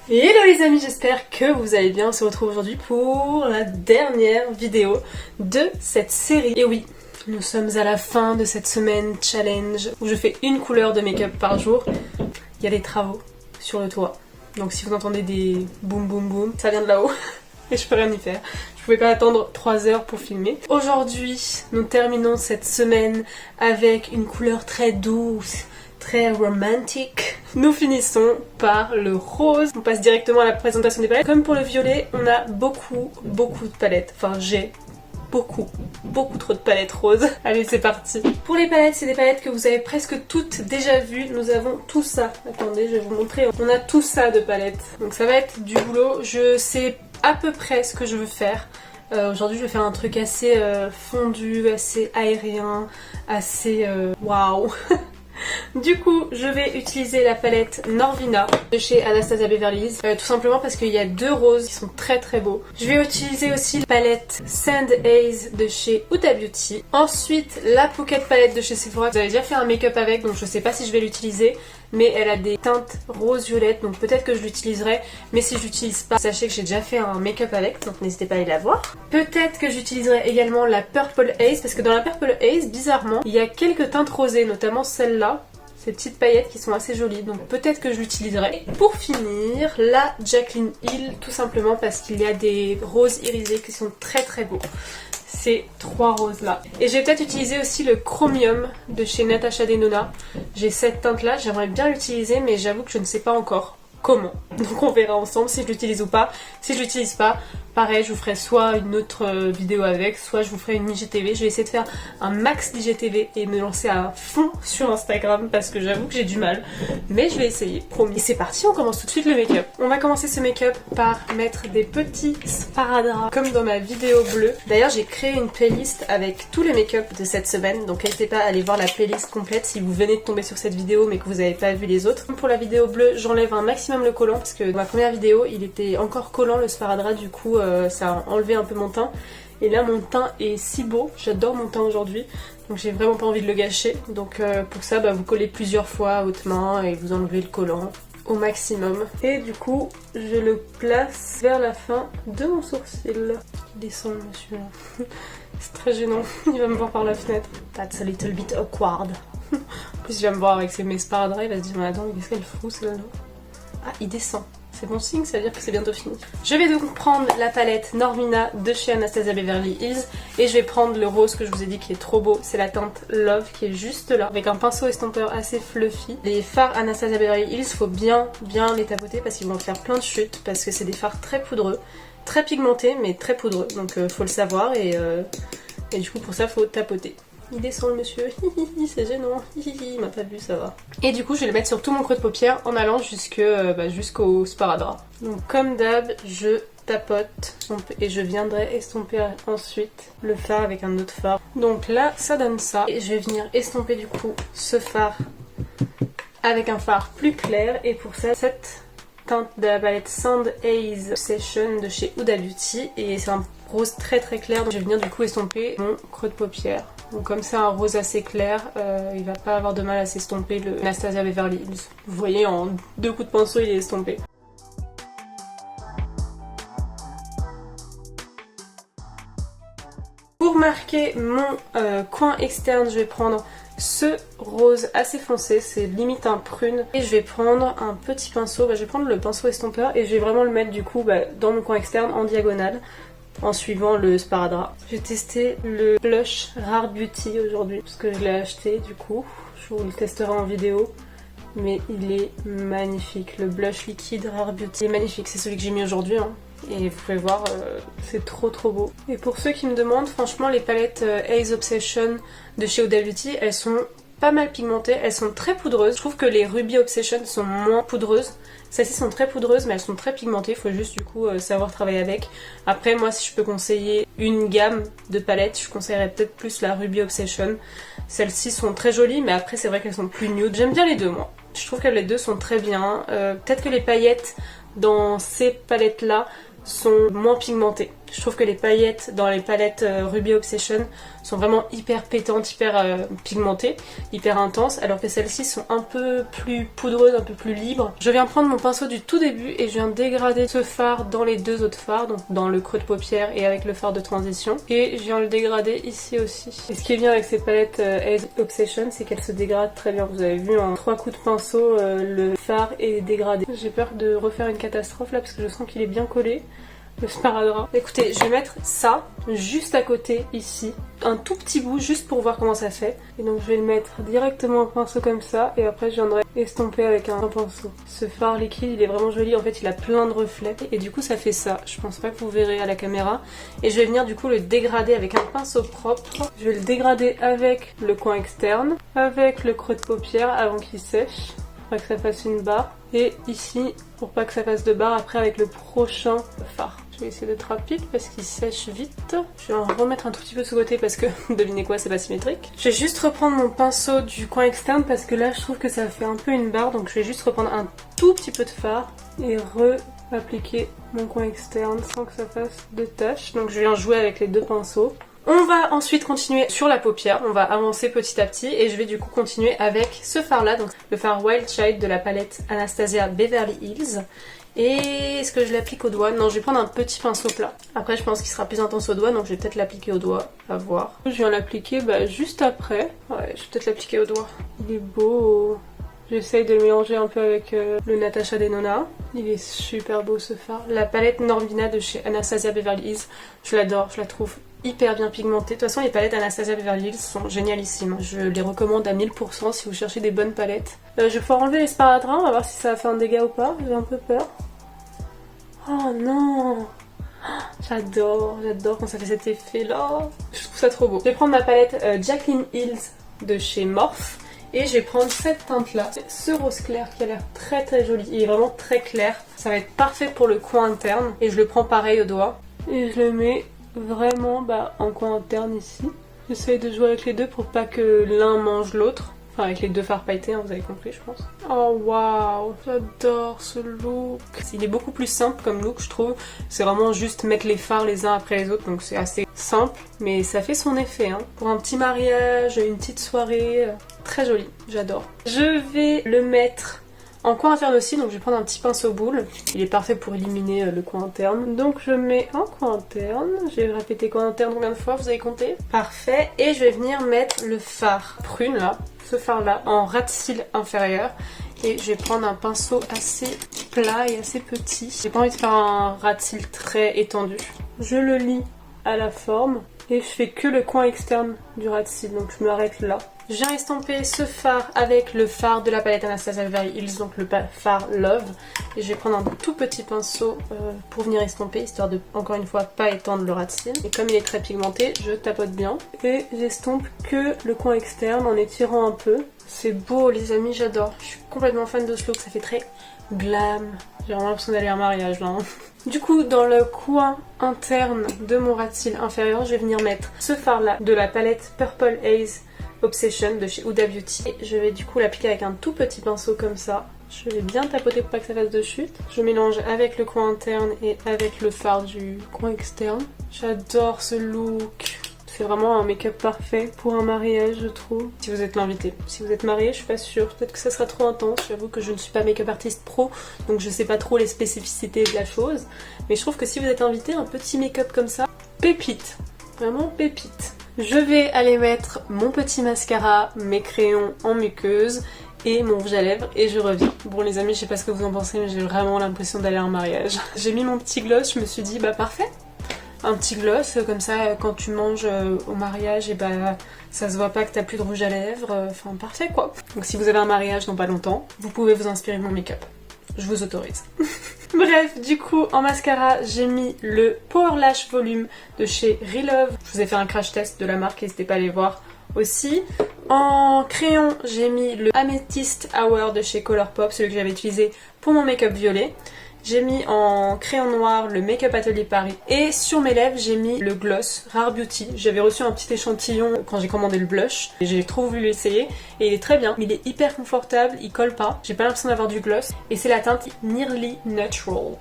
Hello les amis, j'espère que vous allez bien. On se retrouve aujourd'hui pour la dernière vidéo de cette série. Et oui, nous sommes à la fin de cette semaine challenge où je fais une couleur de make-up par jour. Il y a des travaux sur le toit, donc si vous entendez des boum boum boum, ça vient de là-haut et je peux rien y faire. Je pouvais pas attendre 3 heures pour filmer. Aujourd'hui, nous terminons cette semaine avec une couleur très douce, très romantique. Nous finissons par le rose. On passe directement à la présentation des palettes. Comme pour le violet, on a beaucoup de palettes. Enfin, j'ai beaucoup trop de palettes roses. Allez, c'est parti. Pour les palettes, c'est des palettes que vous avez presque toutes déjà vues. Nous avons tout ça. Attendez, je vais vous montrer. On a tout ça de palettes. Donc ça va être du boulot. Je sais à peu près ce que je veux faire. Aujourd'hui je vais faire un truc assez fondu, assez aérien, assez waouh. Du coup, je vais utiliser la palette Norvina de chez Anastasia Beverly Hills, tout simplement parce qu'il y a 2 roses qui sont très beaux. Je vais utiliser aussi la palette Sand Haze de chez Huda Beauty. Ensuite, la Pocket palette de chez Sephora. Vous avez déjà fait un make-up avec, donc je sais pas si je vais l'utiliser, mais elle a des teintes rose-violette, donc peut-être que je l'utiliserai, mais si je l'utilise pas, sachez que j'ai déjà fait un make-up avec, donc n'hésitez pas à aller la voir. Peut-être que j'utiliserai également la Purple Haze, parce que dans la Purple Haze, bizarrement, il y a quelques teintes rosées, notamment celle-là, ces petites paillettes qui sont assez jolies, donc peut-être que je l'utiliserai. Et pour finir, la Jaclyn Hill, tout simplement parce qu'il y a des roses irisés qui sont très beaux. Ces 3 roses là. Et je vais peut-être utiliser aussi le Chromium de chez Natasha Denona. J'ai cette teinte là, j'aimerais bien l'utiliser, mais j'avoue que je ne sais pas encore comment. Donc on verra ensemble si je l'utilise ou pas. Si je l'utilise pas, pareil, je vous ferai soit une autre vidéo avec, soit je vous ferai une IGTV. Je vais essayer de faire un max d'IGTV et me lancer à fond sur Instagram parce que j'avoue que j'ai du mal. Mais je vais essayer, promis. Et c'est parti, on commence tout de suite le make-up. On va commencer ce make-up par mettre des petits sparadraps comme dans ma vidéo bleue. D'ailleurs, j'ai créé une playlist avec tous les make-up de cette semaine. Donc n'hésitez pas à aller voir la playlist complète si vous venez de tomber sur cette vidéo mais que vous n'avez pas vu les autres. Pour la vidéo bleue, j'enlève un maximum le collant parce que dans ma première vidéo, il était encore collant le sparadrap, du coup ça a enlevé un peu mon teint. Et là mon teint est si beau, j'adore mon teint aujourd'hui, donc j'ai vraiment pas envie de le gâcher. Donc pour ça vous collez plusieurs fois à votre main et vous enlevez le collant au maximum. Et du coup je le place vers la fin de mon sourcil. Il descend le monsieur là. C'est très gênant, il va me voir par la fenêtre. That's a little bit awkward. En plus il va me voir avec mes sparadraps, il va se dire mais attends, qu'est-ce qu'elle fout celle-là? Ah, il descend. C'est bon signe, ça veut dire que c'est bientôt fini. Je vais donc prendre la palette Norvina de chez Anastasia Beverly Hills et je vais prendre le rose que je vous ai dit qui est trop beau. C'est la teinte Love qui est juste là, avec un pinceau estompeur assez fluffy. Les fards Anastasia Beverly Hills, faut bien les tapoter parce qu'ils vont faire plein de chutes, parce que c'est des fards très poudreux, très pigmentés mais très poudreux. Donc faut le savoir et du coup pour ça faut tapoter. Il descend le monsieur, c'est gênant, il m'a pas vu, ça va. Et du coup je vais le mettre sur tout mon creux de paupière en allant jusqu'au sparadrap. Donc comme d'hab, je tapote et je viendrai estomper ensuite le fard avec un autre fard. Donc là ça donne ça. Et je vais venir estomper du coup ce fard avec un fard plus clair. Et pour ça, cette teinte de la palette Sand Haze Obsession de chez Huda Beauty. Et c'est un rose très clair, donc je vais venir du coup estomper mon creux de paupière. Donc comme c'est un rose assez clair, il va pas avoir de mal à s'estomper le Anastasia Beverly Hills. Vous voyez, en 2 coups de pinceau il est estompé. Pour marquer mon coin externe, je vais prendre ce rose assez foncé, c'est limite un prune. Et je vais prendre un petit pinceau, je vais prendre le pinceau estompeur et je vais vraiment le mettre du coup dans mon coin externe en diagonale, en suivant le sparadrap. J'ai testé le blush Rare Beauty aujourd'hui, parce que je l'ai acheté du coup. Je vous le testerai en vidéo. Mais il est magnifique. Le blush liquide Rare Beauty est magnifique. C'est celui que j'ai mis aujourd'hui. Et vous pouvez voir, c'est trop beau. Et pour ceux qui me demandent, franchement les palettes Haze Obsession de chez Huda Beauty, elles sont pas mal pigmentées, elles sont très poudreuses. Je trouve que les Ruby Obsession sont moins poudreuses. Celles-ci sont très poudreuses mais elles sont très pigmentées, il faut juste du coup savoir travailler avec. Après moi si je peux conseiller une gamme de palettes, je conseillerais peut-être plus la Ruby Obsession. Celles-ci sont très jolies mais après c'est vrai qu'elles sont plus nude. J'aime bien les deux moi. Je trouve que les deux sont très bien. Peut-être que les paillettes dans ces palettes là sont moins pigmentées. Je trouve que les paillettes dans les palettes Ruby Obsession sont vraiment hyper pétantes, hyper pigmentées, hyper intenses, alors que celles-ci sont un peu plus poudreuses, un peu plus libres. Je viens prendre mon pinceau du tout début et je viens dégrader ce fard dans les deux autres fards, donc dans le creux de paupière et avec le fard de transition. Et je viens le dégrader ici aussi. Et ce qui est bien avec ces palettes Obsession, c'est qu'elles se dégradent très bien. Vous avez vu en 3 coups de pinceau, le fard est dégradé. J'ai peur de refaire une catastrophe là parce que je sens qu'il est bien collé. Le sparadrap. Écoutez, je vais mettre ça juste à côté ici, un tout petit bout juste pour voir comment ça fait. Et donc je vais le mettre directement au pinceau comme ça et après je viendrai estomper avec un pinceau. Ce fard liquide il est vraiment joli, en fait il a plein de reflets et du coup ça fait ça. Je pense pas que vous verrez à la caméra. Et je vais venir du coup le dégrader avec un pinceau propre. Je vais le dégrader avec le coin externe, avec le creux de paupière avant qu'il sèche, pour pas que ça fasse une barre. Et ici, pour pas que ça fasse de barre, après avec le prochain fard. Je vais essayer d'être rapide parce qu'il sèche vite. Je vais en remettre un tout petit peu de ce côté parce que, devinez quoi, c'est pas symétrique. Je vais juste reprendre mon pinceau du coin externe parce que là je trouve que ça fait un peu une barre. Donc je vais juste reprendre un tout petit peu de fard et appliquer mon coin externe sans que ça fasse de taches. Donc je viens jouer avec les deux pinceaux. On va ensuite continuer sur la paupière, on va avancer petit à petit et je vais du coup continuer avec ce fard là, donc le fard Wild Child de la palette Anastasia Beverly Hills. Et est-ce que je l'applique au doigt? Non, je vais prendre un petit pinceau plat. Après je pense qu'il sera plus intense au doigt, donc je vais peut-être l'appliquer au doigt, à voir. Je viens l'appliquer juste après. Ouais, je vais peut-être l'appliquer au doigt. Il est beau. J'essaye de le mélanger un peu avec le Natasha Denona. Il est super beau ce fard. La palette Normina de chez Anastasia Beverly Hills, je l'adore, je la trouve hyper bien pigmentée. De toute façon les palettes Anastasia Beverly Hills sont génialissimes. Je les recommande à 1000% si vous cherchez des bonnes palettes. Je vais pouvoir enlever les sparadraps, on va voir si ça a fait un dégât ou pas. J'ai un peu peur. Oh non! J'adore quand ça fait cet effet là. Je trouve ça trop beau. Je vais prendre ma palette Jaclyn Hills de chez Morphe. Et je vais prendre cette teinte là, ce rose clair qui a l'air très très joli, il est vraiment très clair. Ça va être parfait pour le coin interne et je le prends pareil au doigt. Et je le mets vraiment en coin interne ici. J'essaye de jouer avec les deux pour pas que l'un mange l'autre. Enfin avec les deux fards pailletés, hein, vous avez compris je pense. Oh waouh, j'adore ce look. Il est beaucoup plus simple comme look je trouve. C'est vraiment juste mettre les fards les uns après les autres, donc c'est assez simple. Mais ça fait son effet, hein. Pour un petit mariage, une petite soirée, très joli, j'adore. Je vais le mettre en coin interne aussi, donc je vais prendre un petit pinceau boule. Il est parfait pour éliminer le coin interne. Donc je mets en coin interne. Je vais répéter coin interne combien de fois, vous avez compté? Parfait. Et je vais venir mettre le fard prune là, ce fard là, en ras de cils inférieur. Et je vais prendre un pinceau assez plat et assez petit. J'ai pas envie de faire un ras de cils très étendu. Je le lis à la forme. Et je fais que le coin externe du ras de cils, donc je m'arrête là. Je viens estomper ce fard avec le fard de la palette Anastasia Beverly Hills, donc le fard Love. Et je vais prendre un tout petit pinceau pour venir estomper, histoire de, encore une fois, pas étendre le ras de cils. Et comme il est très pigmenté, je tapote bien. Et j'estompe que le coin externe en étirant un peu. C'est beau les amis, j'adore. Je suis complètement fan de ce look, ça fait très glam. J'ai vraiment l'impression d'aller à un mariage là. Du coup, dans le coin interne de mon ras de cils inférieur, je vais venir mettre ce fard là de la palette Purple Haze Obsession de chez Huda Beauty. Et je vais du coup l'appliquer avec un tout petit pinceau comme ça. Je vais bien tapoter pour pas que ça fasse de chute. Je mélange avec le coin interne et avec le fard du coin externe. J'adore ce look. C'est vraiment un make-up parfait pour un mariage, je trouve. Si vous êtes l'invité. Si vous êtes marié, je suis pas sûre. Peut-être que ça sera trop intense. J'avoue que je ne suis pas make-up artiste pro, donc je sais pas trop les spécificités de la chose. Mais je trouve que si vous êtes invité, un petit make-up comme ça, pépite. Vraiment pépite. Je vais aller mettre mon petit mascara, mes crayons en muqueuse et mon rouge à lèvres et je reviens. Bon les amis, je sais pas ce que vous en pensez, mais j'ai vraiment l'impression d'aller à un mariage. J'ai mis mon petit gloss, je me suis dit parfait. Un petit gloss, comme ça quand tu manges au mariage, et ça se voit pas que t'as plus de rouge à lèvres, enfin parfait quoi. Donc si vous avez un mariage dans pas longtemps, vous pouvez vous inspirer de mon make-up. Je vous autorise. Bref, du coup en mascara j'ai mis le Power Lash Volume de chez Relove. Je vous ai fait un crash test de la marque, n'hésitez pas à aller voir aussi. En crayon j'ai mis le Amethyst Hour de chez Colourpop, celui que j'avais utilisé pour mon make-up violet. J'ai mis en crayon noir le Make Up Atelier Paris. Et sur mes lèvres, j'ai mis le gloss Rare Beauty. J'avais reçu un petit échantillon quand j'ai commandé le blush. Et j'ai trop voulu l'essayer. Et il est très bien. Mais il est hyper confortable, il colle pas. J'ai pas l'impression d'avoir du gloss. Et c'est la teinte Nearly Natural.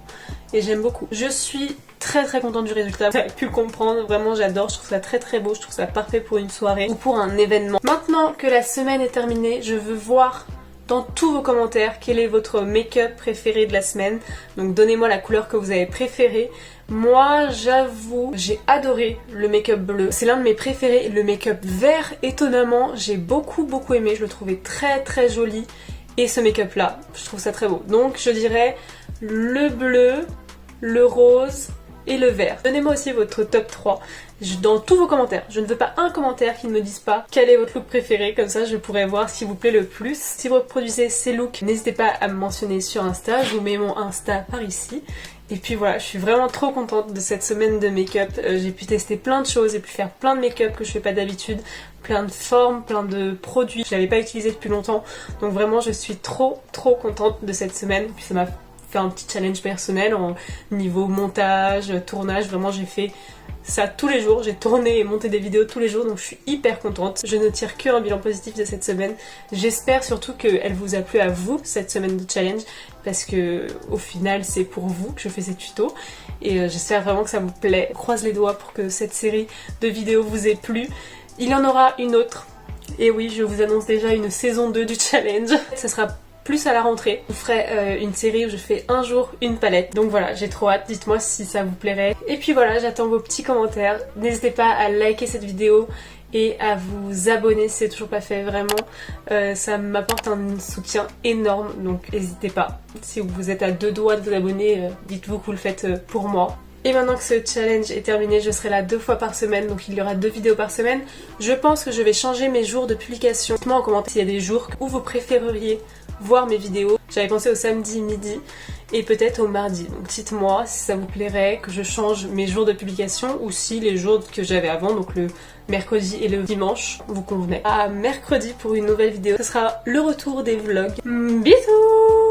Et j'aime beaucoup. Je suis très contente du résultat. Vous avez pu le comprendre, vraiment j'adore, je trouve ça très beau, je trouve ça parfait pour une soirée ou pour un événement. Maintenant que la semaine est terminée, je veux voir dans tous vos commentaires quel est votre make-up préféré de la semaine. Donc donnez-moi la couleur que vous avez préférée. Moi j'avoue, j'ai adoré le make-up bleu, c'est l'un de mes préférés. Le make-up vert, étonnamment, j'ai beaucoup aimé, je le trouvais très joli. Et ce make-up là, je trouve ça très beau. Donc je dirais le bleu, le rose et le vert. Donnez-moi aussi votre top 3 dans tous vos commentaires. Je ne veux pas un commentaire qui ne me dise pas quel est votre look préféré, comme ça je pourrais voir ce qui vous plaît le plus. Si vous reproduisez ces looks, n'hésitez pas à me mentionner sur Insta, je vous mets mon Insta par ici. Et puis voilà, je suis vraiment trop contente de cette semaine de make-up. J'ai pu tester plein de choses, j'ai pu faire plein de make-up que je fais pas d'habitude, plein de formes, plein de produits que je n'avais pas utilisé depuis longtemps. Donc vraiment je suis trop contente de cette semaine. Puis ça m'a fait un petit challenge personnel en niveau montage, tournage, vraiment j'ai fait ça tous les jours, j'ai tourné et monté des vidéos tous les jours, donc je suis hyper contente. Je ne tire qu'un bilan positif de cette semaine. J'espère surtout qu'elle vous a plu à vous, cette semaine de challenge, parce que au final c'est pour vous que je fais ces tutos, et j'espère vraiment que ça vous plaît. Je croise les doigts pour que cette série de vidéos vous ait plu. Il y en aura une autre, et oui, je vous annonce déjà une saison 2 du challenge. Ça sera plus à la rentrée. Je ferai une série où je fais un jour une palette. Donc voilà, j'ai trop hâte, dites-moi si ça vous plairait. Et puis voilà, j'attends vos petits commentaires. N'hésitez pas à liker cette vidéo et à vous abonner si c'est toujours pas fait, vraiment. Ça m'apporte un soutien énorme, donc n'hésitez pas. Si vous êtes à deux doigts de vous abonner, dites-vous que vous le faites pour moi. Et maintenant que ce challenge est terminé, je serai là 2 fois par semaine, donc il y aura 2 vidéos par semaine. Je pense que je vais changer mes jours de publication. Dites-moi en commentaire s'il y a des jours où vous préféreriez voir mes vidéos. J'avais pensé au samedi midi et peut-être au mardi. Donc dites-moi si ça vous plairait que je change mes jours de publication ou si les jours que j'avais avant, donc le mercredi et le dimanche, vous convenaient. À mercredi pour une nouvelle vidéo. Ce sera le retour des vlogs. Bisous!